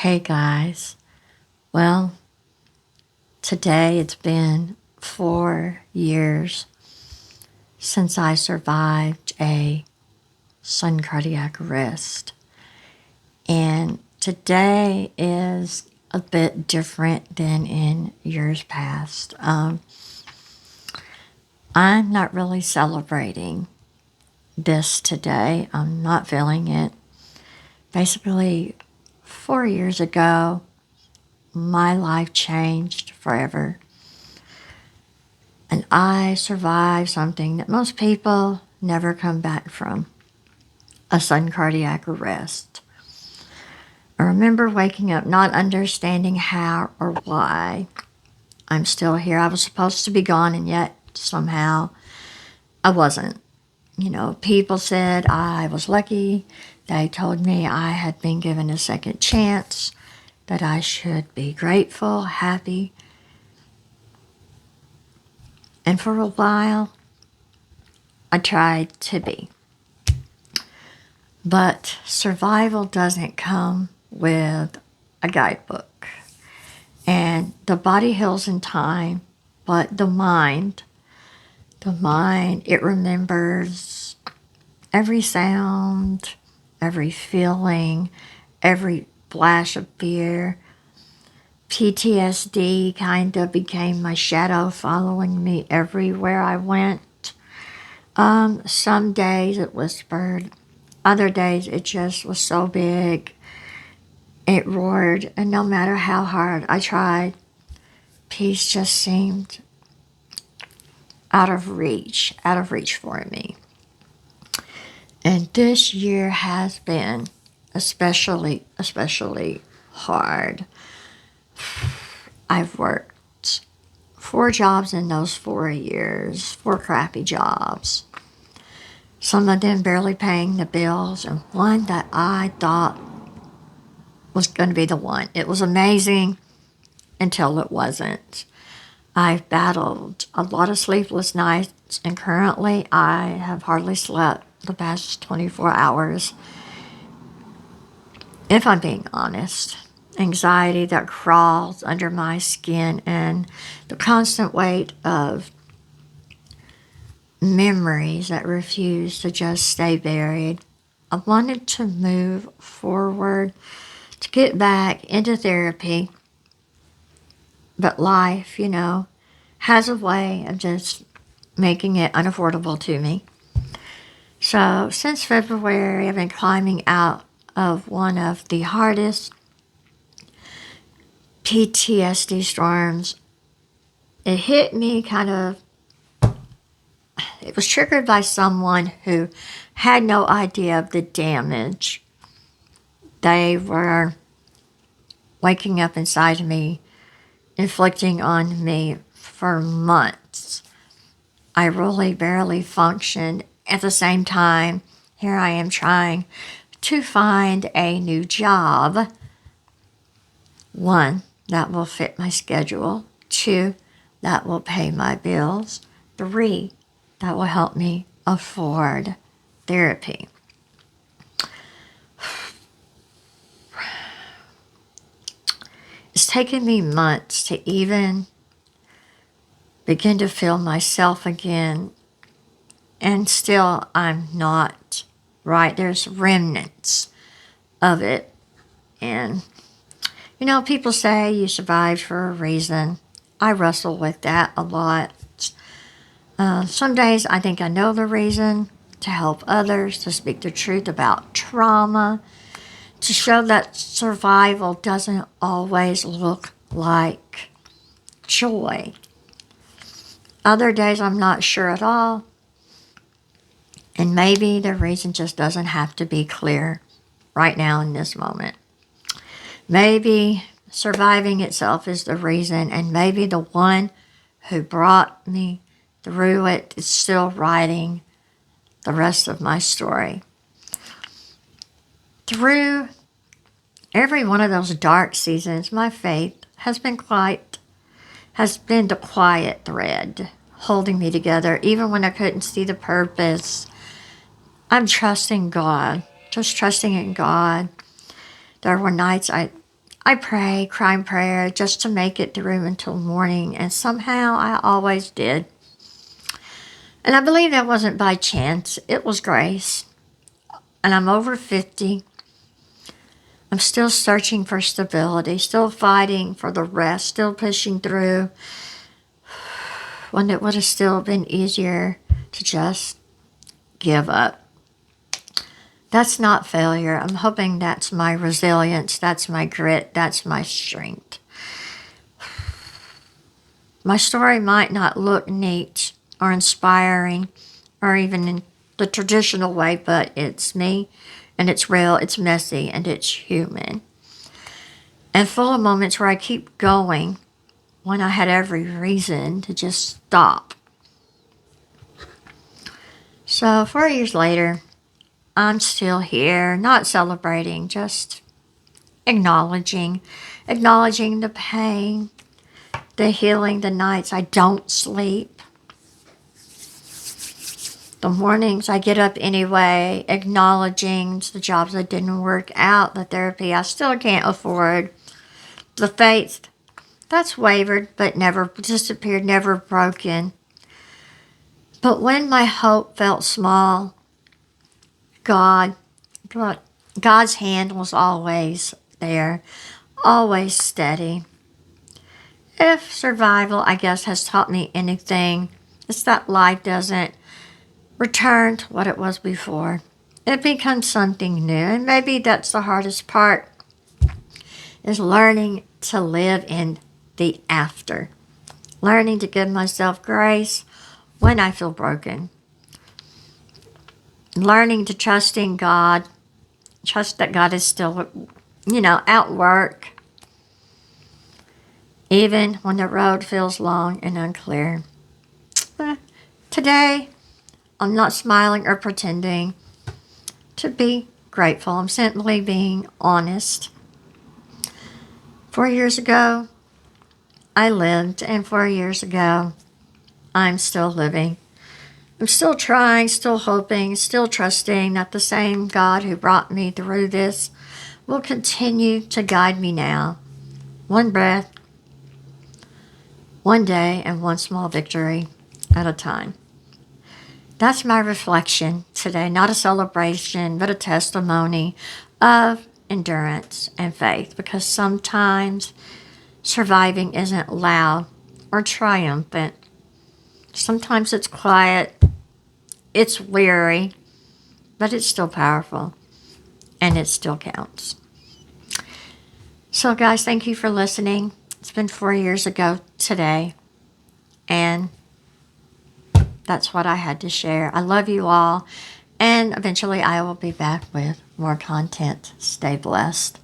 Hey guys. Well, today it's been 4 years since I survived a sudden cardiac arrest. And today is a bit different than in years past. I'm not really celebrating this today. I'm not feeling it. Basically, 4 years ago, my life changed forever. And I survived something that most people never come back from, a sudden cardiac arrest. I remember waking up not understanding how or why I'm still here. I was supposed to be gone, and yet somehow I wasn't. People said I was lucky. They told me I had been given a second chance, that I should be grateful, happy. And for a while, I tried to be. But survival doesn't come with a guidebook. And the body heals in time, but the mind, it remembers every sound, every feeling, every flash of fear. PTSD kind of became my shadow following me everywhere I went. Some days it whispered, other days it just was so big. It roared, and no matter how hard I tried, peace just seemed out of reach for me. And this year has been especially hard. I've worked 4 jobs in those 4 years, 4 crappy jobs. Some of them barely paying the bills, and one that I thought was going to be the one. It was amazing until it wasn't. I've battled a lot of sleepless nights, and currently I have hardly slept the past 24 hours. If I'm being honest, anxiety that crawls under my skin and the constant weight of memories that refuse to just stay buried. I wanted to move forward, to get back into therapy, but life, has a way of just making it unaffordable to me. So since February, I've been climbing out of one of the hardest PTSD storms. It hit me it was triggered by someone who had no idea of the damage. They were waking up inside of me, inflicting on me for months. I really barely functioned. At the same time, here I am trying to find a new job. One, that will fit my schedule. Two, that will pay my bills. Three, that will help me afford therapy. It's taken me months to even begin to feel myself again, and still I'm not right. There's remnants of it. And, people say you survived for a reason. I wrestle with that a lot. Some days I think I know the reason, to help others, to speak the truth about trauma, to show that survival doesn't always look like joy. Other days I'm not sure at all, and maybe the reason just doesn't have to be clear right now in this moment. Maybe surviving itself is the reason, and maybe the one who brought me through it is still writing the rest of my story. Through every one of those dark seasons, my faith has been the quiet thread holding me together, even when I couldn't see the purpose. I'm trusting God, just trusting in God. There were nights I I pray, crime prayer, just to make it through until morning, and somehow I always did. And I believe that wasn't by chance, it was grace. And I'm over 50. I'm still searching for stability, still fighting for the rest, still pushing through when it would have still been easier to just give up. That's not failure. I'm hoping that's my resilience, that's my grit, that's my strength. My story might not look neat or inspiring or even in the traditional way, but it's me and it's real, it's messy, and it's human. And full of moments where I keep going when I had every reason to just stop. So 4 years later, I'm still here, not celebrating, just acknowledging the pain, the healing, the nights I don't sleep, the mornings I get up anyway, acknowledging the jobs that didn't work out, the therapy I still can't afford, the faith that's wavered but never disappeared, never broken. But when my hope felt small, God, God's hand was always there, always steady. If survival, I guess, has taught me anything, it's that life doesn't return to what it was before. It becomes something new, and maybe that's the hardest part, is learning to live in the after. Learning to give myself grace when I feel broken. Learning to trust in God, trust that God is still, at work, even when the road feels long and unclear. Today, I'm not smiling or pretending to be grateful. I'm simply being honest. 4 years ago, I lived, and 4 years ago, I'm still living. I'm still trying, still hoping, still trusting that the same God who brought me through this will continue to guide me now. One breath, one day, and one small victory at a time. That's my reflection today, not a celebration, but a testimony of endurance and faith, because sometimes surviving isn't loud or triumphant. Sometimes it's quiet, it's weary, but it's still powerful, and it still counts. So, guys, thank you for listening. It's been 4 years ago today, and that's what I had to share. I love you all, and eventually I will be back with more content. Stay blessed.